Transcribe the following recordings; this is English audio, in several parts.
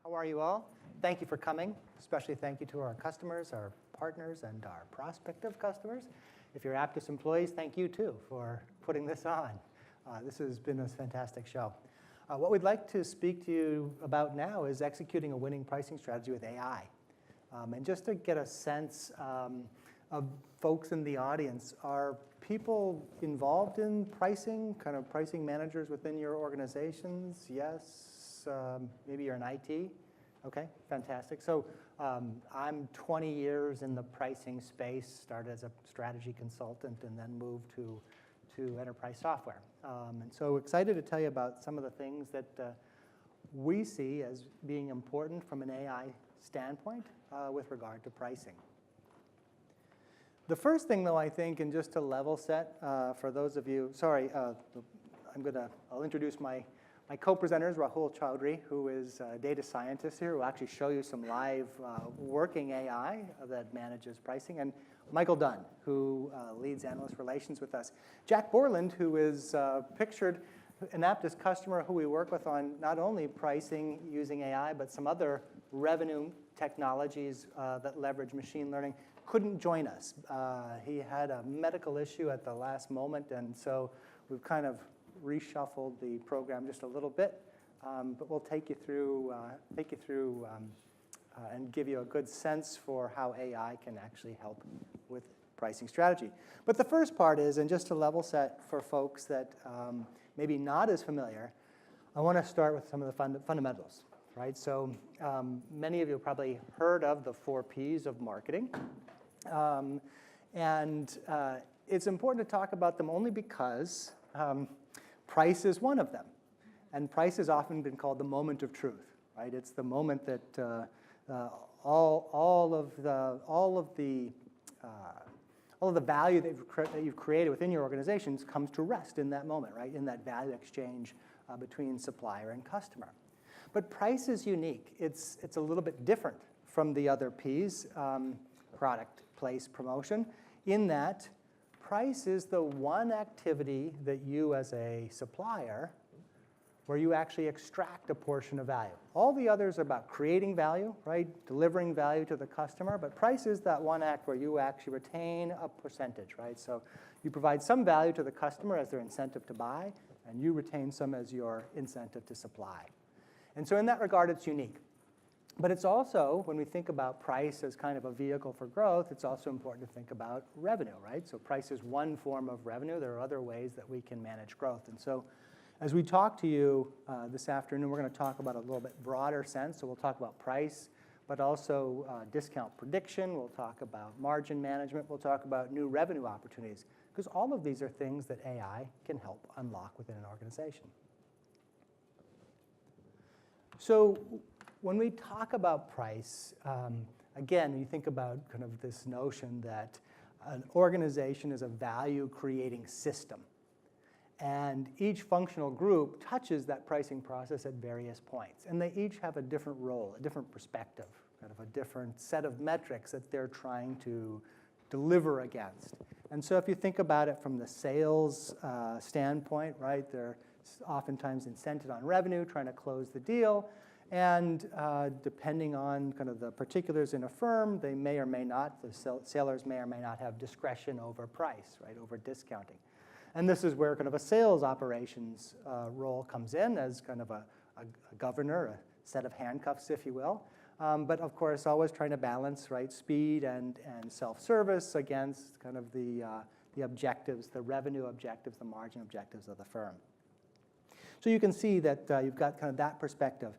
How are you all? Thank you for coming. Especially thank you to our customers, our partners, and our prospective customers. If you're Apttus employees, thank you too for putting this on. This has been a fantastic show. What we'd like to speak to you about now is executing a winning pricing strategy with AI. And just to get a sense of folks in the audience, are people involved in pricing, kind of pricing managers within your organizations? Yes. Maybe you're in IT. Okay, fantastic. So I'm 20 years in the pricing space, started as a strategy consultant and then moved to enterprise software. And so excited to tell you about some of the things that we see as being important from an AI standpoint with regard to pricing. The first thing, though, I think, and just to level set for those of you, sorry, I'll introduce my co-presenters, Rahul Chaudhry, who is a data scientist here, who will actually show you some live working AI that manages pricing, and Michael Dunn, who leads analyst relations with us. Jack Borland, who is pictured, an Apttus customer who we work with on not only pricing using AI, but some other revenue technologies that leverage machine learning, couldn't join us. He had a medical issue at the last moment, and so we've kind of reshuffled the program just a little bit, but we'll take you through and give you a good sense for how AI can actually help with pricing strategy. But the first part is, and just to level set for folks that maybe not as familiar, I want to start with some of the fundamentals, right? So many of you have probably heard of the 4 Ps of marketing, and it's important to talk about them only because price is one of them, and price has often been called the moment of truth, right? It's the moment that all of the value that you've created within your organizations comes to rest in that moment, right? In that value exchange between supplier and customer. But price is unique. It's a little bit different from the other Ps, product, place, promotion, in that price is the one activity that you as a supplier where you actually extract a portion of value. All the others are about creating value, right? Delivering value to the customer, but price is that one act where you actually retain a percentage, right? So you provide some value to the customer as their incentive to buy, and you retain some as your incentive to supply. And so in that regard, it's unique. But it's also, when we think about price as kind of a vehicle for growth, it's also important to think about revenue, right? So price is one form of revenue. There are other ways that we can manage growth. And so as we talk to you this afternoon, we're going to talk about a little bit broader sense. So we'll talk about price, but also discount prediction. We'll talk about margin management. We'll talk about new revenue opportunities, because all of these are things that AI can help unlock within an organization. So when we talk about price, again, you think about kind of this notion that an organization is a value-creating system. And each functional group touches that pricing process at various points. And they each have a different role, a different perspective, kind of a different set of metrics that they're trying to deliver against. And so if you think about it from the sales standpoint, right, they're oftentimes incented on revenue, trying to close the deal. And depending on kind of the particulars in a firm, they may or may not, the sellers may or may not have discretion over price, right, over discounting. And this is where kind of a sales operations role comes in as kind of a governor, a set of handcuffs, if you will. But of course, always trying to balance, right, speed and self-service against kind of the objectives, the revenue objectives, the margin objectives of the firm. So you can see that you've got kind of that perspective.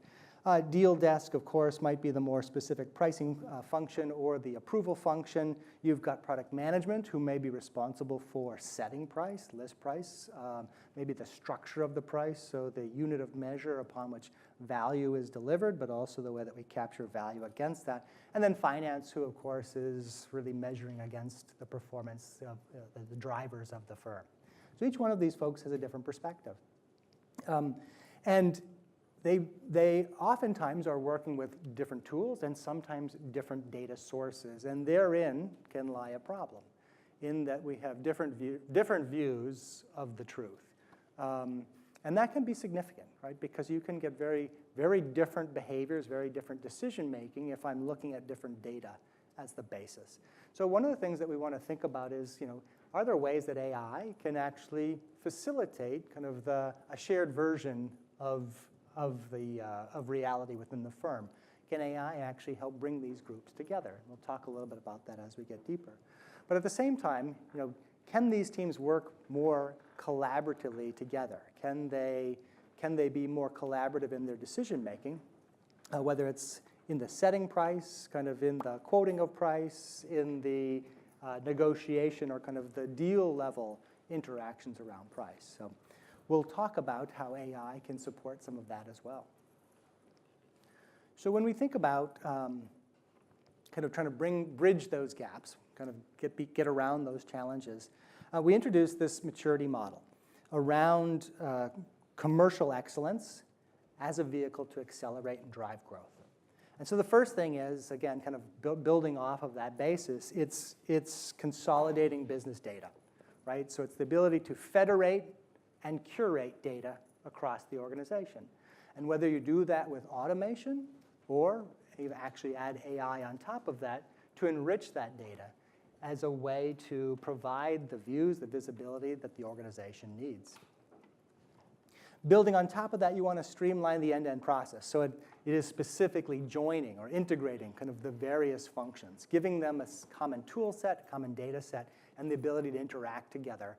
Deal desk, of course, might be the more specific pricing function or the approval function. You've got product management, who may be responsible for setting price, list price, maybe the structure of the price, so the unit of measure upon which value is delivered, but also the way that we capture value against that. And then finance, who, of course, is really measuring against the performance of the drivers of the firm. So each one of these folks has a different perspective. And they oftentimes are working with different tools and sometimes different data sources, and therein can lie a problem, in that we have different views of the truth. And that can be significant, right? Because you can get very, very different behaviors, very different decision making if I'm looking at different data as the basis. So one of the things that we want to think about is, are there ways that AI can actually facilitate kind of a shared version of reality within the firm? Can AI actually help bring these groups together? We'll talk a little bit about that as we get deeper. But at the same time, can these teams work more collaboratively together? Can they be more collaborative in their decision making, whether it's in the setting price, kind of in the quoting of price, in the negotiation or kind of the deal level interactions around price. So we'll talk about how AI can support some of that as well. So when we think about kind of trying to bridge those gaps, kind of get around those challenges, we introduced this maturity model around commercial excellence as a vehicle to accelerate and drive growth. And so the first thing is, again, kind of building off of that basis, it's consolidating business data, right? So it's the ability to federate and curate data across the organization. And whether you do that with automation or you actually add AI on top of that to enrich that data as a way to provide the views, the visibility that the organization needs. Building on top of that, you want to streamline the end-to-end process. So it is specifically joining or integrating kind of the various functions, giving them a common tool set, common data set, and the ability to interact together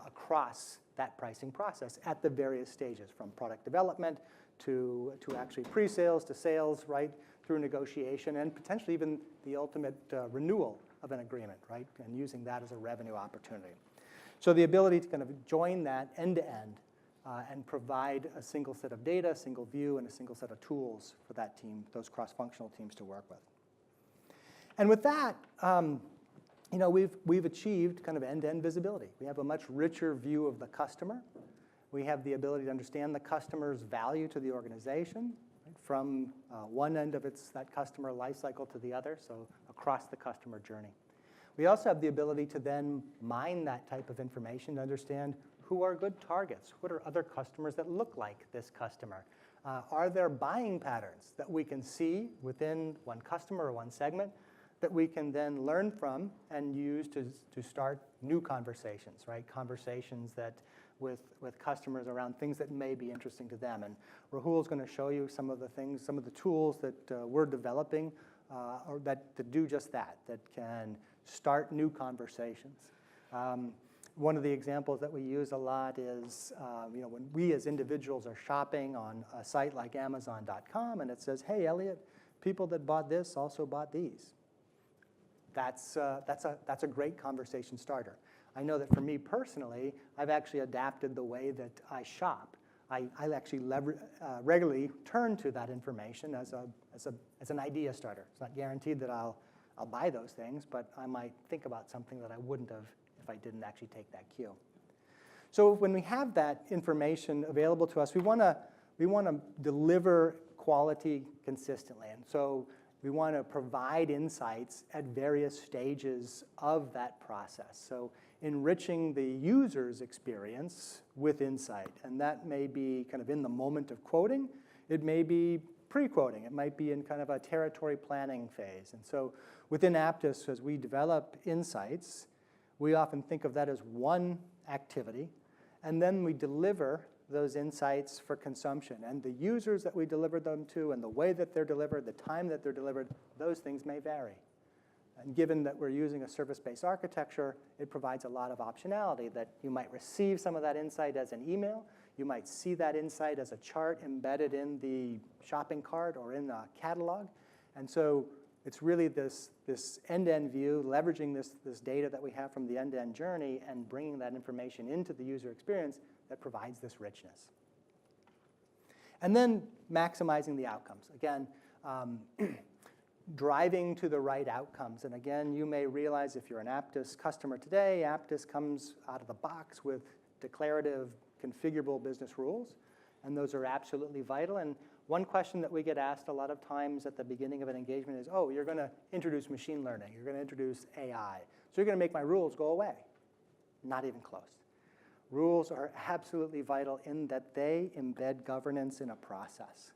across that pricing process at the various stages, from product development to actually pre-sales to sales, right, through negotiation, and potentially even the ultimate renewal of an agreement, right, and using that as a revenue opportunity. So the ability to kind of join that end-to-end and provide a single set of data, a single view, and a single set of tools for that team, those cross-functional teams to work with. And with that, we've achieved kind of end-to-end visibility. We have a much richer view of the customer. We have the ability to understand the customer's value to the organization, right, from one end of that customer lifecycle to the other, so across the customer journey. We also have the ability to then mine that type of information to understand who are good targets. What are other customers that look like this customer? Are there buying patterns that we can see within one customer or one segment that we can then learn from and use to start new conversations, right? Conversations that with customers around things that may be interesting to them. And Rahul's going to show you some of the things, some of the tools that we're developing or that do just that can start new conversations. One of the examples that we use a lot is, when we as individuals are shopping on a site like Amazon.com and it says, hey, Elliot, people that bought this also bought these. That's a great conversation starter. I know that for me personally, I've actually adapted the way that I shop. I actually regularly turn to that information as an idea starter. It's not guaranteed that I'll buy those things, but I might think about something that I wouldn't have if I didn't actually take that cue. So when we have that information available to us, we want to deliver quality consistently. And so we want to provide insights at various stages of that process. So enriching the user's experience with insight. And that may be kind of in the moment of quoting. It may be pre-quoting. It might be in kind of a territory planning phase. And so within Apttus, as we develop insights, we often think of that as one activity, and then we deliver those insights for consumption. And the users that we deliver them to and the way that they're delivered, the time that they're delivered, those things may vary. And given that we're using a service-based architecture, it provides a lot of optionality that you might receive some of that insight as an email. You might see that insight as a chart embedded in the shopping cart or in the catalog. And so it's really this end-to-end view, leveraging this data that we have from the end-to-end journey and bringing that information into the user experience that provides this richness. And then maximizing the outcomes. Again, driving to the right outcomes. And again, you may realize if you're an Apttus customer today, Apttus comes out of the box with declarative, configurable business rules. And those are absolutely vital. And one question that we get asked a lot of times at the beginning of an engagement is, oh, you're going to introduce machine learning. You're going to introduce AI. So you're going to make my rules go away. Not even close. Rules are absolutely vital in that they embed governance in a process.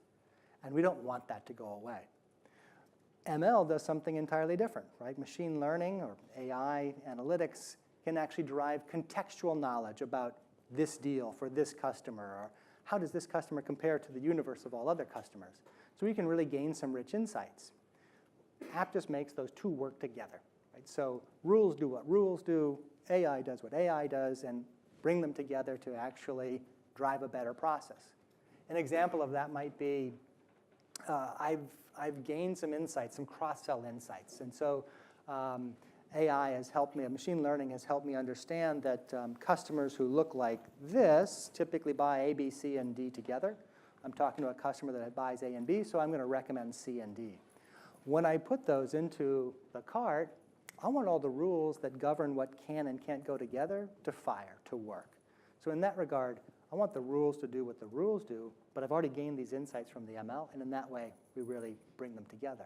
And we don't want that to go away. ML does something entirely different, right? Machine learning or AI analytics can actually derive contextual knowledge about this deal for this customer, or how does this customer compare to the universe of all other customers? So we can really gain some rich insights. Apttus makes those two work together, right? So rules do what rules do, AI does what AI does, and bring them together to actually drive a better process. An example of that might be I've gained some insights, some cross-sell insights. And so AI has helped me, machine learning has helped me understand that customers who look like this typically buy A, B, C, and D together. I'm talking to a customer that buys A and B, so I'm going to recommend C and D. When I put those into the cart, I want all the rules that govern what can and can't go together to fire, to work. So in that regard, I want the rules to do what the rules do, but I've already gained these insights from the ML, and in that way, we really bring them together.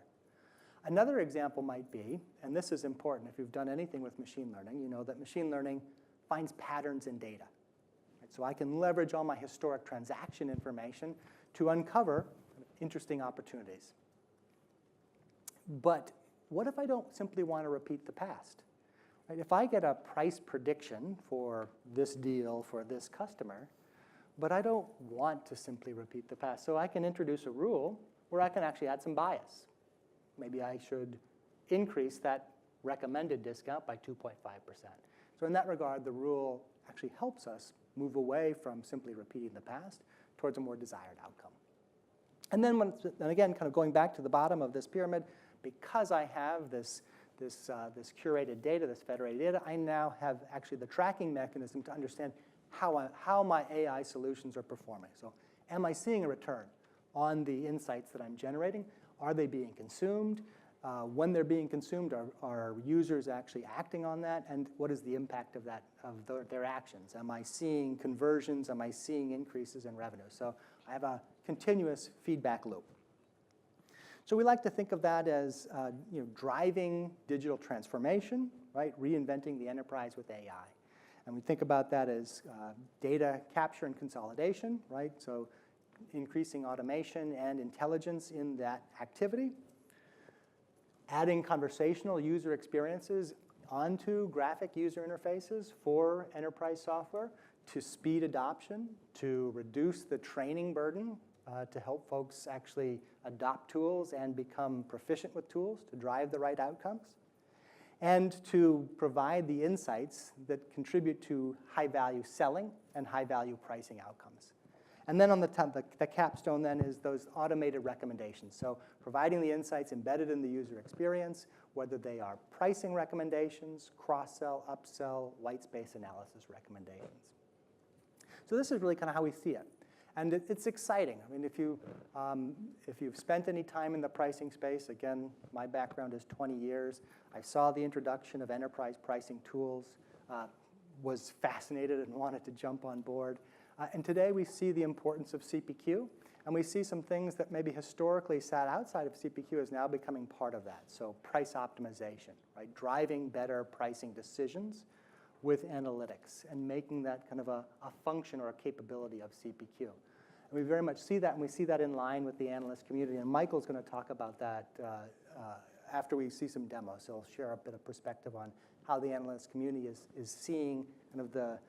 Another example might be, and this is important, if you've done anything with machine learning, you know that machine learning finds patterns in data. Right? So I can leverage all my historic transaction information to uncover interesting opportunities. But what if I don't simply want to repeat the past? Right? If I get a price prediction for this deal for this customer, but I don't want to simply repeat the past, so I can introduce a rule where I can actually add some bias. Maybe I should increase that recommended discount by 2.5%. So in that regard, the rule actually helps us move away from simply repeating the past towards a more desired outcome. And then, and again, kind of going back to the bottom of this pyramid, because I have this curated data, this federated data, I now have actually the tracking mechanism to understand how my AI solutions are performing. So am I seeing a return on the insights that I'm generating? Are they being consumed? When they're being consumed, are users actually acting on that? And what is the impact of that, of their actions? Am I seeing conversions? Am I seeing increases in revenue? So I have a continuous feedback loop. So we like to think of that as driving digital transformation, right? Reinventing the enterprise with AI. And we think about that as data capture and consolidation, right? So increasing automation and intelligence in that activity. Adding conversational user experiences onto graphic user interfaces for enterprise software to speed adoption, to reduce the training burden, to help folks actually adopt tools and become proficient with tools to drive the right outcomes, and to provide the insights that contribute to high-value selling and high-value pricing outcomes. And then on the top, the capstone then is those automated recommendations. So providing the insights embedded in the user experience, whether they are pricing recommendations, cross-sell, upsell, whitespace analysis recommendations. So this is really kind of how we see it. And it's exciting. I mean, if you've spent any time in the pricing space, again, my background is 20 years. I saw the introduction of enterprise pricing tools, was fascinated and wanted to jump on board. And today we see the importance of CPQ, and we see some things that maybe historically sat outside of CPQ as now becoming part of that. So price optimization, right? Driving better pricing decisions with analytics and making that kind of a function or a capability of CPQ. And we very much see that, and we see that in line with the analyst community. And Michael's going to talk about that after we see some demos. So he'll share a bit of perspective on how the analyst community is seeing kind of the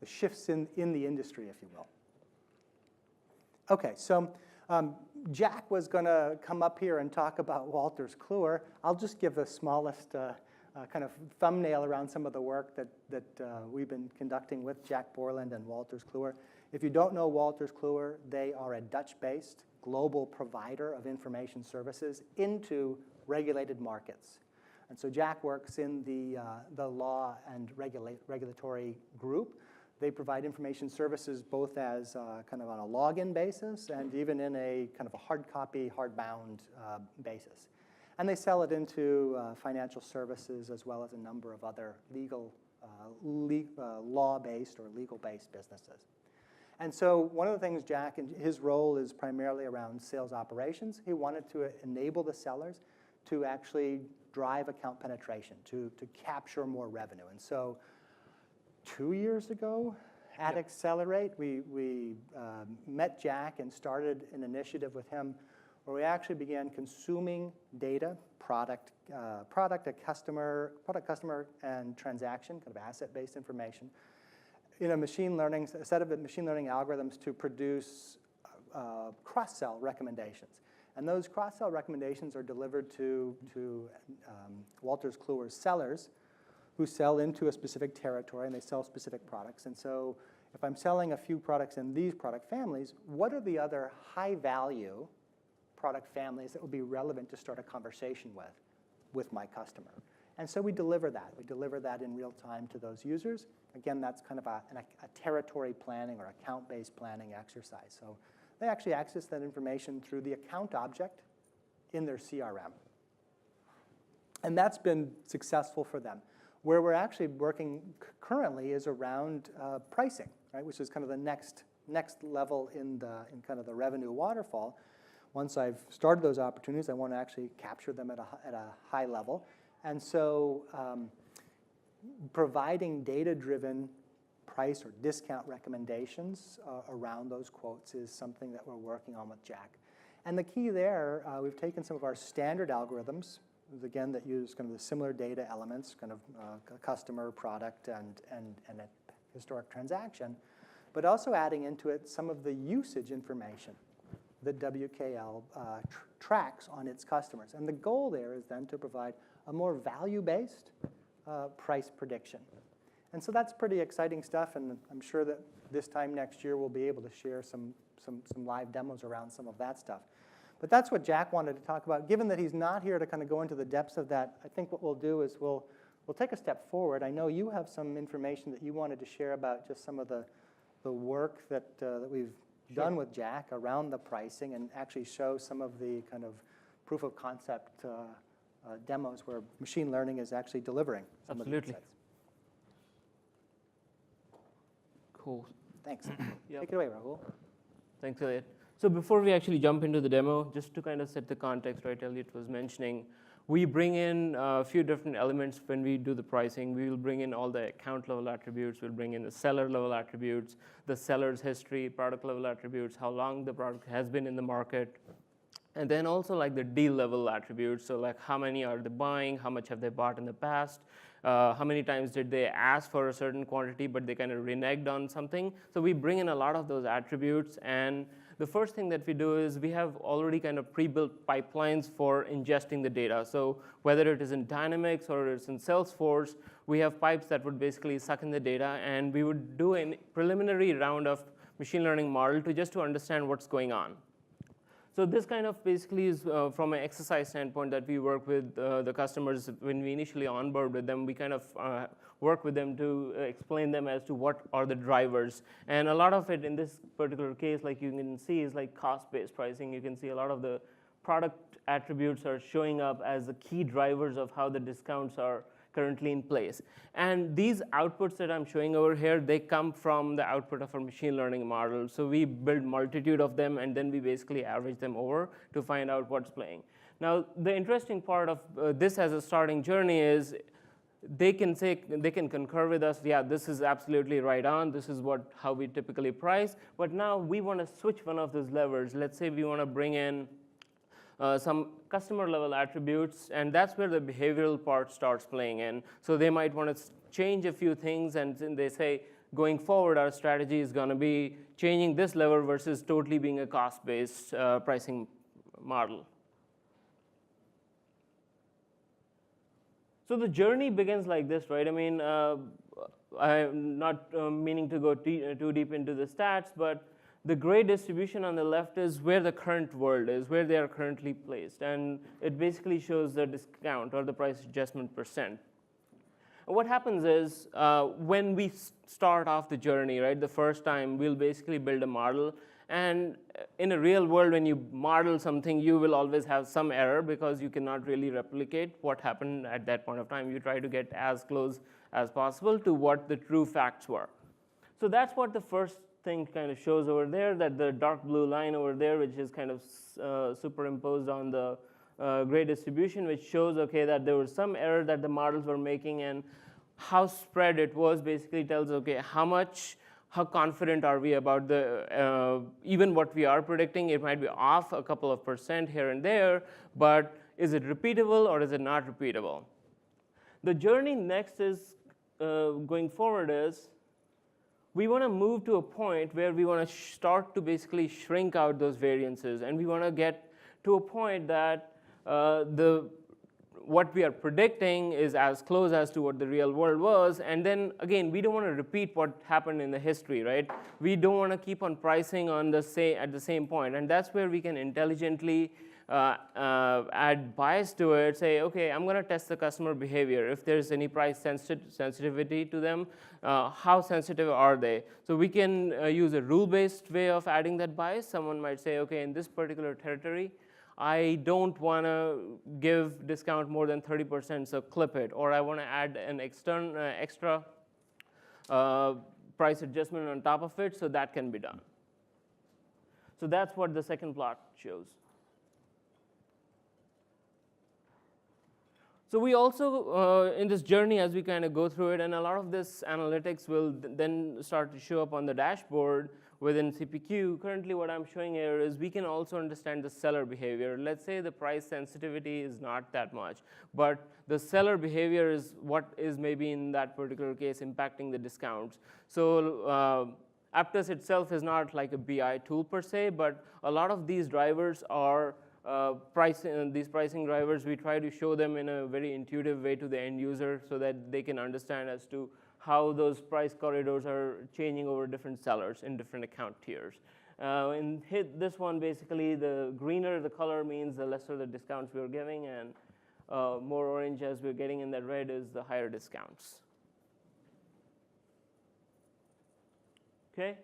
shifts in the industry, if you will. Okay, so Jack was going to come up here and talk about Wolters Kluwer. I'll just give the smallest kind of thumbnail around some of the work that we've been conducting with Jack Borland and Wolters Kluwer. If you don't know Wolters Kluwer, they are a Dutch-based global provider of information services into regulated markets. And so Jack works in the law and regulatory group. They provide information services both as kind of on a login basis and even in a kind of a hard copy, hardbound basis. And they sell it into financial services as well as a number of other law-based or legal-based businesses. And so one of the things Jack, and his role is primarily around sales operations. He wanted to enable the sellers to actually drive account penetration, to capture more revenue. And so 2 years ago, At Accelerate, we met Jack and started an initiative with him where we actually began consuming data, product, customer, and transaction, kind of asset-based information, in a set of machine learning algorithms to produce cross-sell recommendations. And those cross-sell recommendations are delivered to Wolters Kluwer's sellers, who sell into a specific territory, and they sell specific products. And so if I'm selling a few products in these product families, what are the other high-value product families that would be relevant to start a conversation with my customer? And so we deliver that. We deliver that in real time to those users. Again, that's kind of a territory planning or account-based planning exercise. So they actually access that information through the account object in their CRM. And that's been successful for them. Where we're actually working currently is around pricing, right, which is kind of the next level in kind of the revenue waterfall. Once I've started those opportunities, I want to actually capture them at a high level. And so providing data-driven price or discount recommendations around those quotes is something that we're working on with Jack. And the key there, we've taken some of our standard algorithms, again, that use kind of the similar data elements, kind of customer, product, and a historic transaction, but also adding into it some of the usage information that WKL tracks on its customers. And the goal there is then to provide a more value-based price prediction. And so that's pretty exciting stuff, and I'm sure that this time next year we'll be able to share some live demos around some of that stuff. But that's what Jack wanted to talk about. Given that he's not here to kind of go into the depths of that, I think what we'll do is we'll take a step forward. I know you have some information that you wanted to share about just some of the work that we've done with Jack around the pricing, and actually show some of the kind of proof of concept demos where machine learning is actually delivering some of the insights. Cool. Thanks. Take it away, Rahul. Thanks, Elliot. So before we actually jump into the demo, just to kind of set the context, right, Elliot was mentioning, we bring in a few different elements when we do the pricing. We will bring in all the account level attributes. We'll bring in the seller level attributes, the seller's history, product level attributes, how long the product has been in the market, and then also like the deal level attributes. So like how many are they buying, how much have they bought in the past, how many times did they ask for a certain quantity but they kind of reneged on something. So we bring in a lot of those attributes, and the first thing that we do is we have already kind of pre-built pipelines for ingesting the data. So whether it is in Dynamics or it's in Salesforce, we have pipes that would basically suck in the data, and we would do a preliminary round of machine learning model to understand what's going on. So this kind of basically is from an exercise standpoint that we work with the customers when we initially onboard with them. We kind of work with them to explain them as to what are the drivers. And a lot of it in this particular case, like you can see, is like cost-based pricing. You can see a lot of the product attributes are showing up as the key drivers of how the discounts are currently in place. And these outputs that I'm showing over here, they come from the output of our machine learning model. So we build multitude of them, and then we basically average them over to find out what's playing. Now, the interesting part of this as a starting journey is they can concur with us, yeah, this is absolutely right on, this is how we typically price. But now we want to switch one of those levers. Let's say we want to bring in some customer level attributes, and that's where the behavioral part starts playing in. So they might want to change a few things, and then they say, going forward, our strategy is going to be changing this lever versus totally being a cost-based pricing model. So the journey begins like this, right? I mean, I'm not meaning to go too deep into the stats, but the gray distribution on the left is where the current world is, where they are currently placed. And it basically shows the discount or the price adjustment percent. What happens is when we start off the journey, right, the first time, we'll basically build a model. And in a real world, when you model something, you will always have some error because you cannot really replicate what happened at that point of time. You try to get as close as possible to what the true facts were. So that's what the first thing kind of shows over there, that the dark blue line over there, which is kind of superimposed on the gray distribution, which shows, okay, that there was some error that the models were making, and how spread it was basically tells, okay, how much how confident are we about even what we are predicting? It might be off a couple of % here and there, but is it repeatable or is it not repeatable? The journey next is, going forward is, we want to move to a point where we want to start to basically shrink out those variances, and we want to get to a point that what we are predicting is as close as to what the real world was. And then again, we don't want to repeat what happened in the history, right? We don't want to keep on pricing on at the same point, and that's where we can intelligently add bias to it. Say, okay, I'm going to test the customer behavior. If there's any price sensitivity to them, how sensitive are they? So we can use a rule-based way of adding that bias. Someone might say, okay, in this particular territory, I don't want to give discount more than 30%, so clip it. Or I want to add an extra price adjustment on top of it, so that can be done. So that's what the second plot shows. So we also, in this journey, as we kind of go through it, and a lot of this analytics will then start to show up on the dashboard within CPQ. Currently, what I'm showing here is we can also understand the seller behavior. Let's say the price sensitivity is not that much, but the seller behavior is what is maybe in that particular case impacting the discounts. So Apttus itself is not like a BI tool per se, but a lot of these drivers are these pricing drivers. We try to show them in a very intuitive way to the end user so that they can understand as to how those price corridors are changing over different sellers in different account tiers. In this one, basically, the greener the color means the lesser the discounts we're giving, and more orange as we're getting in that red is the higher discounts. Okay?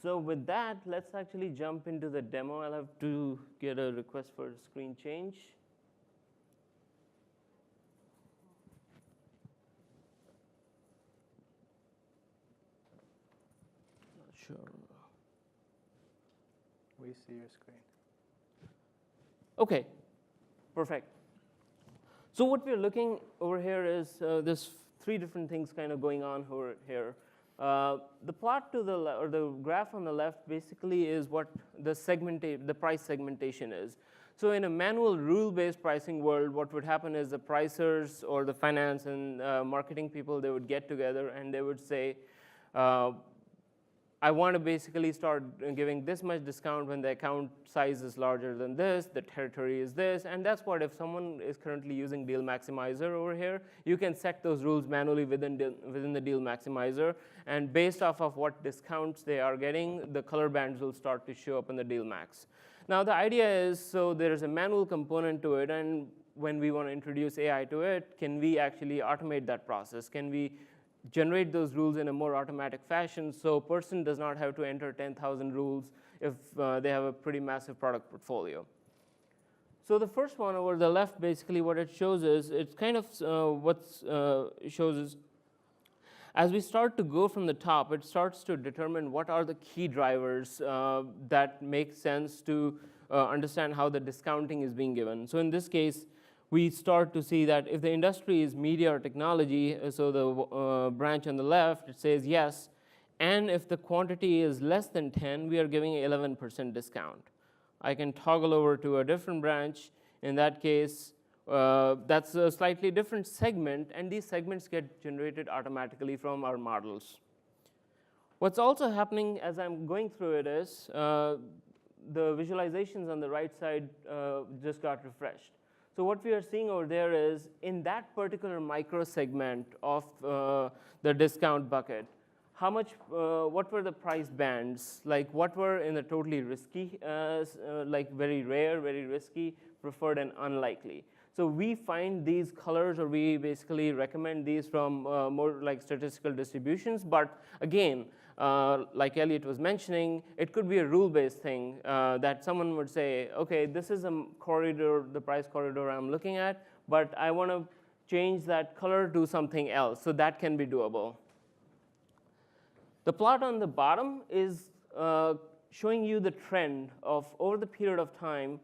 So with that, let's actually jump into the demo. I'll have to get a request for a screen change. Sure. We see your screen. Okay, perfect. So what we're looking over here is there's 3 different things kind of going on over here. The plot to the or the graph on the left basically is what the price segmentation is. So in a manual rule-based pricing world, what would happen is the pricers or the finance and marketing people, they would get together and they would say, I want to basically start giving this much discount when the account size is larger than this, the territory is this, and that's what if someone is currently using Deal Maximizer over here, you can set those rules manually within the Deal Maximizer, and based off of what discounts they are getting, the color bands will start to show up in the Deal Max. Now the idea is, so there is a manual component to it, and when we want to introduce AI to it, can we actually automate that process? Can we generate those rules in a more automatic fashion so a person does not have to enter 10,000 rules if they have a pretty massive product portfolio. So the first one over the left, basically what it shows is, it's kind of it shows is, as we start to go from the top, it starts to determine what are the key drivers that make sense to understand how the discounting is being given. So in this case, we start to see that if the industry is media or technology, so the branch on the left, it says yes, and if the quantity is less than 10, we are giving 11% discount. I can toggle over to a different branch. In that case, that's a slightly different segment, and these segments get generated automatically from our models. What's also happening as I'm going through it is the visualizations on the right side just got refreshed. So what we are seeing over there is, in that particular micro segment of the discount bucket, how much, what were the price bands? Like what were in the totally risky, like very rare, very risky, preferred, and unlikely. So we find these colors, or we basically recommend these from more like statistical distributions. But again, like Elliot was mentioning, it could be a rule-based thing that someone would say, okay, this is a corridor, the price corridor I'm looking at, but I want to change that color to something else. So that can be doable. The plot on the bottom is showing you the trend of, over the period of time,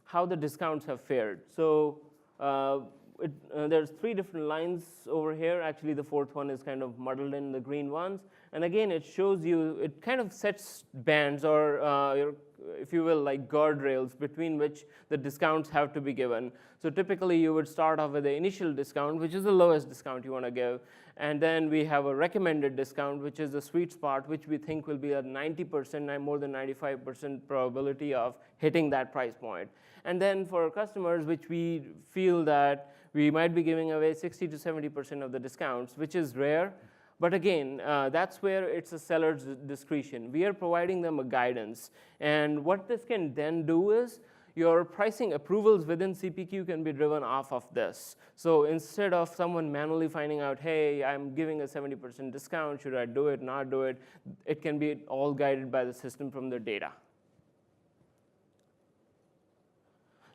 how the discounts have fared. So there's 3 different lines over here. Actually, the 4th one is kind of muddled in, the green ones. And again, it shows you, it kind of sets bands or, if you will, like guardrails between which the discounts have to be given. So typically, you would start off with the initial discount, which is the lowest discount you want to give. And then we have a recommended discount, which is the sweet spot, which we think will be a 90%, more than 95% probability of hitting that price point. And then for customers, which we feel that we might be giving away 60 to 70% of the discounts, which is rare. But again, that's where it's a seller's discretion. We are providing them a guidance. And what this can then do is your pricing approvals within CPQ can be driven off of this. So instead of someone manually finding out, hey, I'm giving a 70% discount, should I do it, not do it, it can be all guided by the system from the data.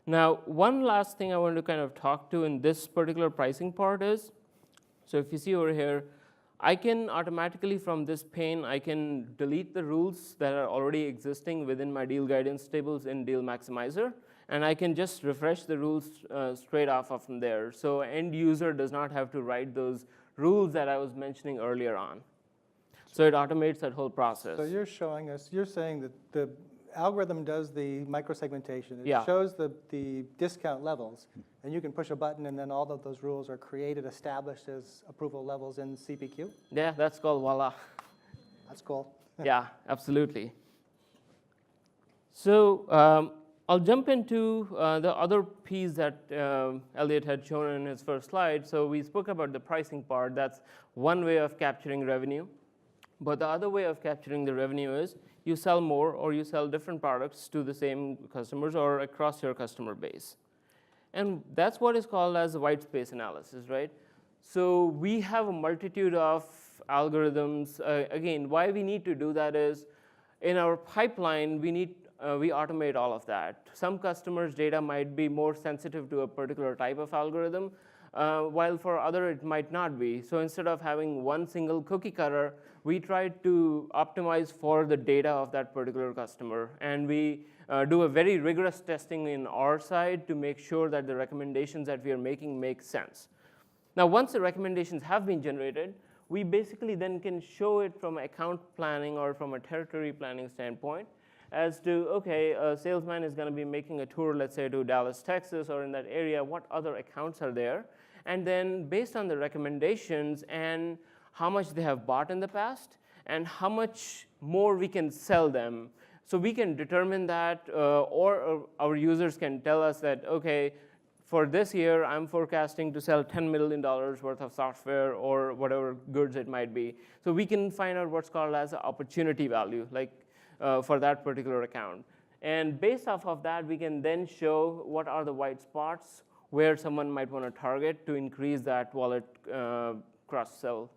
Now, one last thing I want to kind of talk to in this particular pricing part is, so if you see over here, I can automatically from this pane, I can delete the rules that are already existing within my deal guidance tables in Deal Maximizer, and I can just refresh the rules straight off of from there. So end user does not have to write those rules that I was mentioning earlier on. So it automates that whole process. So you're showing us, you're saying that the algorithm does the microsegmentation. It Yeah. shows the discount levels, and you can push a button, and then all of those rules are created, established as approval levels in CPQ? Yeah, that's called voila. That's cool. Yeah, absolutely. So I'll jump into the other piece that Elliot had shown in his first slide. So we spoke about the pricing part. That's one way of capturing revenue. But the other way of capturing the revenue is you sell more or you sell different products to the same customers or across your customer base. And that's what is called as a white space analysis, right? So we have a multitude of algorithms. Again, why we need to do that is in our pipeline, we automate all of that. Some customers' data might be more sensitive to a particular type of algorithm, while for other it might not be. So instead of having one single cookie cutter, we try to optimize for the data of that particular customer. And we do a very rigorous testing in our side to make sure that the recommendations that we are making make sense. Now, once the recommendations have been generated, we basically then can show it from account planning or from a territory planning standpoint as to, okay, a salesman is going to be making a tour, let's say, to Dallas, Texas, or in that area, what other accounts are there? And then based on the recommendations and how much they have bought in the past and how much more we can sell them. So we can determine that, or our users can tell us that, okay, for this year, I'm forecasting to sell $10 million worth of software or whatever goods it might be. So we can find out what's called as an opportunity value, like for that particular account. And based off of that, we can then show what are the white spots where someone might want to target to increase that wallet cross-sell.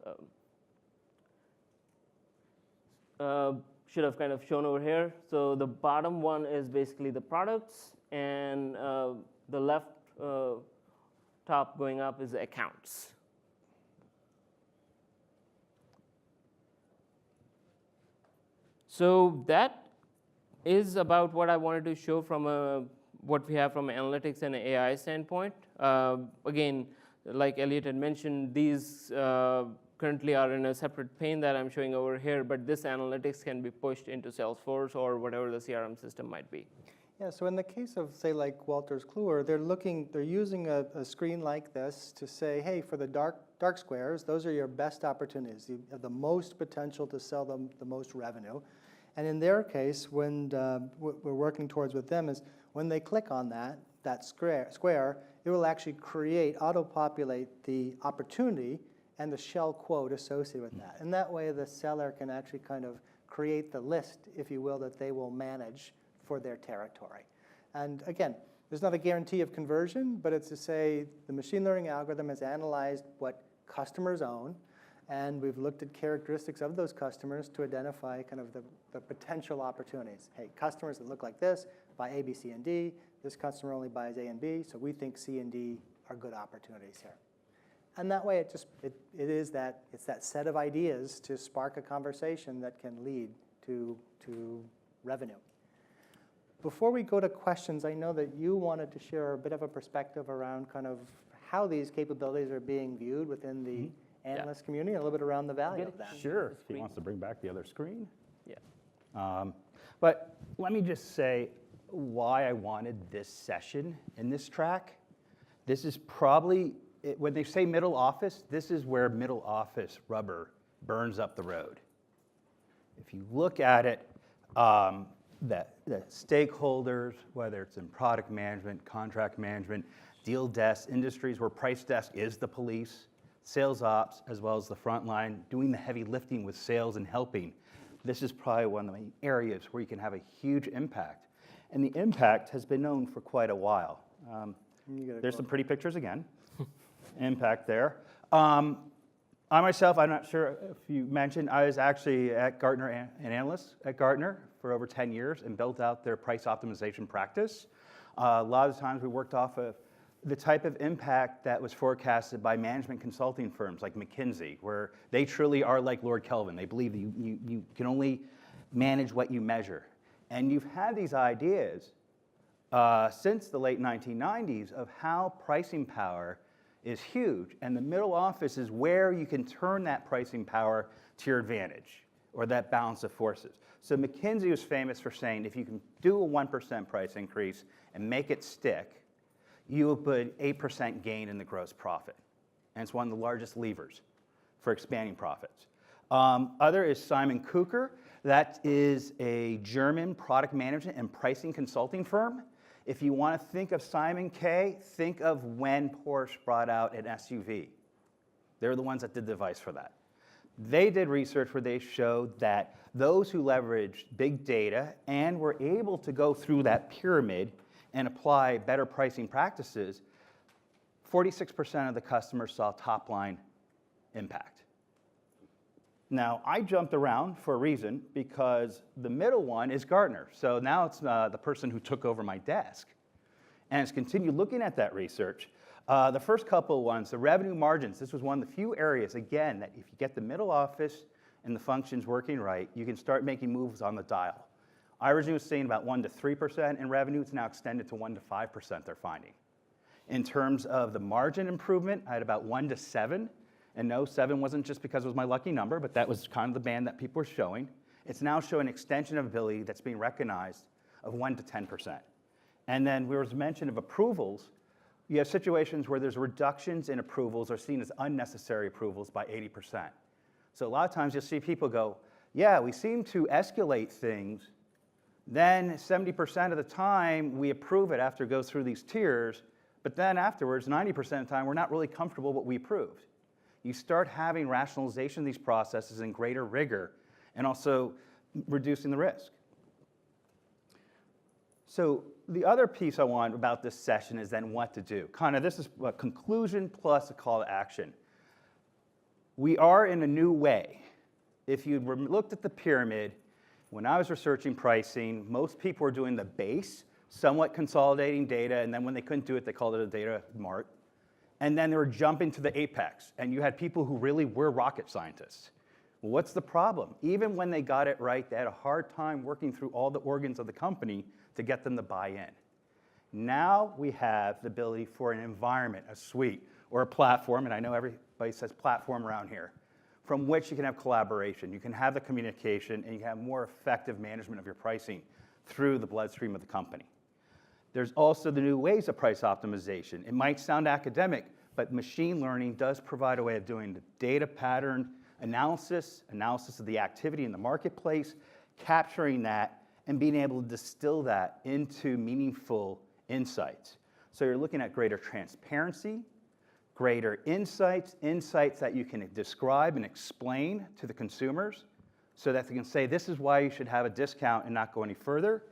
Should have kind of shown over here. So the bottom one is basically the products, and the left top going up is the accounts. So that is about what I wanted to show from what we have from an analytics and an AI standpoint. Again, like Elliot had mentioned, these currently are in a separate pane that I'm showing over here, but this analytics can be pushed into Salesforce or whatever the CRM system might be. Yeah, so in the case of, say, like Wolters Kluwer, they're using a screen like this to say, hey, for the dark squares, those are your best opportunities. You have the most potential to sell them the most revenue. And in their case, when what we're working towards with them is when they click on that square, it will actually auto-populate the opportunity and the shell quote associated with that. And that way, the seller can actually kind of create the list, if you will, that they will manage for their territory. And again, there's not a guarantee of conversion, but it's to say the machine learning algorithm has analyzed what customers own, and we've looked at characteristics of those customers to identify kind of the potential opportunities. Hey, customers that look like this buy A, B, C, and D. This customer only buys A and B, so we think C and D are good opportunities here. And that way, it's that set of ideas to spark a conversation that can lead to revenue. Before we go to questions, I know that you wanted to share a bit of a perspective around kind of how these capabilities are being viewed within the analyst community and a little bit around the value of that. Sure, if he Screen. wants to bring back the other screen. Yeah. But let me just say why I wanted this session in this track. This is probably, when they say middle office, this is where middle office rubber burns up the road. If you look at it, the stakeholders, whether it's in product management, contract management, deal desk, industries where price desk is the police, sales ops, as well as the front line, doing the heavy lifting with sales and helping. This is probably one of the areas where you can have a huge impact. And the impact has been known for quite a while. There's some pretty pictures again. Impact there. I myself, I'm not sure if you mentioned, I was actually at Gartner, an analyst at Gartner for over 10 years and built out their price optimization practice. A lot of the times we worked off of the type of impact that was forecasted by management consulting firms like McKinsey, where they truly are like Lord Kelvin. They believe you can only manage what you measure. And you've had these ideas since the late 1990s of how pricing power is huge, and the middle office is where you can turn that pricing power to your advantage, or that balance of forces. So McKinsey was famous for saying if you can do a 1% price increase and make it stick, you will put 8% gain in the gross profit. And it's one of the largest levers for expanding profits. Other is Simon Kucher. That is a German product management and pricing consulting firm. If you want to think of Simon K., think of when Porsche brought out an SUV. They're the ones that did the device for that. They did research where they showed that those who leveraged big data and were able to go through that pyramid and apply better pricing practices, 46% of the customers saw top-line impact. Now, I jumped around for a reason because the middle one is Gartner. So now it's the person who took over my desk and has continued looking at that research. The first couple of ones, the revenue margins, this was one of the few areas, again, that if you get the middle office and the functions working right, you can start making moves on the dial. I originally was saying about 1 to 3% in revenue. It's now extended to 1 to 5% they're finding. In terms of the margin improvement, I had about 1 to 7. And no, 7 wasn't just because it was my lucky number, but that was kind of the band that people were showing. It's now showing extension of ability that's being recognized of 1 to 10%. And then there was mention of approvals. You have situations where there's reductions in approvals are seen as unnecessary approvals by 80%. So a lot of times you'll see people go, yeah, we seem to escalate things. Then 70% of the time we approve it after it goes through these tiers, but then afterwards, 90% of the time, we're not really comfortable with what we approved. You start having rationalization of these processes and greater rigor, and also reducing the risk. So the other piece I want about this session is then what to do. Kind of this is a conclusion plus a call to action. We are in a new way. If you looked at the pyramid, when I was researching pricing, most people were doing the base, somewhat consolidating data, and then when they couldn't do it, they called it a data mart. And then they were jumping to the apex, and you had people who really were rocket scientists. Well, what's the problem? Even when they got it right, they had a hard time working through all the organs of the company to get them to buy in. Now we have the ability for an environment, a suite, or a platform, and I know everybody says platform around here, from which you can have collaboration, you can have the communication, and you can have more effective management of your pricing through the bloodstream of the company. There's also the new ways of price optimization. It might sound academic, but machine learning does provide a way of doing the data pattern analysis of the activity in the marketplace, capturing that, and being able to distill that into meaningful insights. So you're looking at greater transparency, greater insights that you can describe and explain to the consumers so that they can say, this is why you should have a discount and not go any further.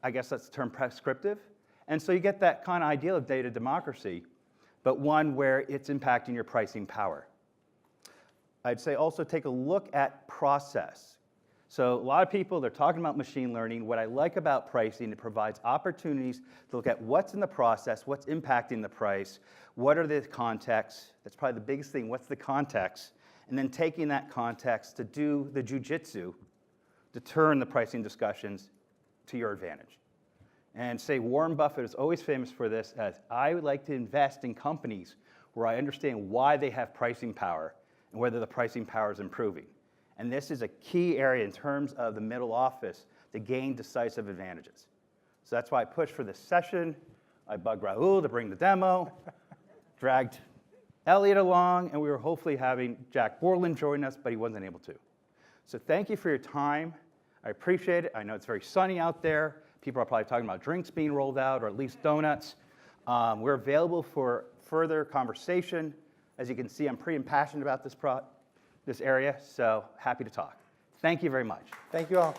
I guess that's the term prescriptive. And so you get that kind of ideal of data democracy, but one where it's impacting your pricing power. I'd say also take a look at process. So a lot of people, they're talking about machine learning. What I like about pricing, it provides opportunities to look at what's in the process, what's impacting the price, what are the contexts. That's probably the biggest thing, what's the context? And then taking that context to do the jujitsu to turn the pricing discussions to your advantage. And say Warren Buffett is always famous for this as, I would like to invest in companies where I understand why they have pricing power and whether the pricing power is improving. And this is a key area in terms of the middle office to gain decisive advantages. So that's why I pushed for this session. I bugged Rahul to bring the demo, dragged Elliot along, and we were hopefully having Jack Borland join us, but he wasn't able to. So thank you for your time. I appreciate it. I know it's very sunny out there. People are probably talking about drinks being rolled out, or at least donuts. We're available for further conversation. As you can see, I'm pretty impassioned about this area, so happy to talk. Thank you very much. Thank you all.